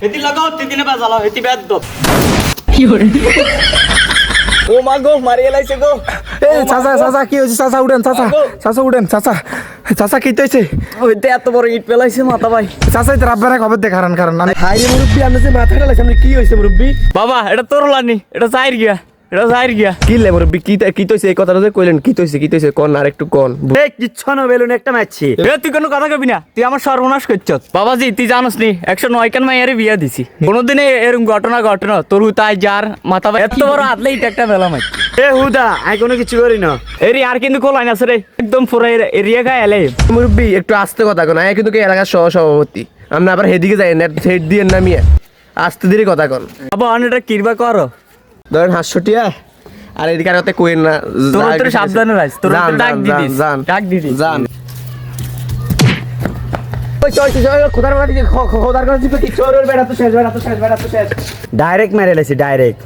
হেতি লাগাও তিদিনে বাজালাও হেতি বেদ দব ও মা গো মারিয়ে লাইছে গো। এই চাচা চাচা কি হয়েছে চাচা উঠেন চাচা চাচা উঠেন চাচা চাচা কি হয়েছে ওইতে এত বড় ইট পেলাইছে মাথা ভাই। চাচা এটা রাব্বারে খবর দে কারণ কারণ আমি হাই রে মুরব্বি আপনি যে মাথা গেলাইছে আপনি কি হইছে মুরব্বি? বাবা এটা তোর লানি এটা চাইর গিয়া এটা চাইর গিয়া কি লে মুরব্বি কি তইছে এই কথাটা যে কইলেন কি তইছে কোন আর একটু কোন। এই কিচ্ছু না বেলুন একটা মারছি এ তুই কোনো কথা কবি না তুই আমার সর্বনাশ করছস বাবাজি তুই জানোস নি 109 কান মাইয়ারে বিয়া দিছি কোনোদিন এরকম ঘটনা তোর তাই যার মাথা এত বড় হাতলে এটা একটা বেলা মারছি এ হুদা আই কোনো কিছু করি না এরি আর কিন্তু কোলাই না রে একদম পুরো এরিয়া গায় এলে মুরব্বি একটু আস্তে কথা কোন আয় কিন্তু এলাকার সভাপতি আপনি আবার হেদিকে যাই না হেড দিয়ে নামিয়ে আস্তে ধীরে কথা কোন। বাবা অনেকটা কিরবা করো ধরেন 500 টিয়া আর এদিকে আর কইেন না তোর সাবধানে রাখ তোর ডাক দিদিস ডাক দিদিস জান ওই চল খোদার কথা খোদার কথা কি চোর বেড়া তো শেষ ডাইরেক্ট মেরে লাইছি ডাইরেক্ট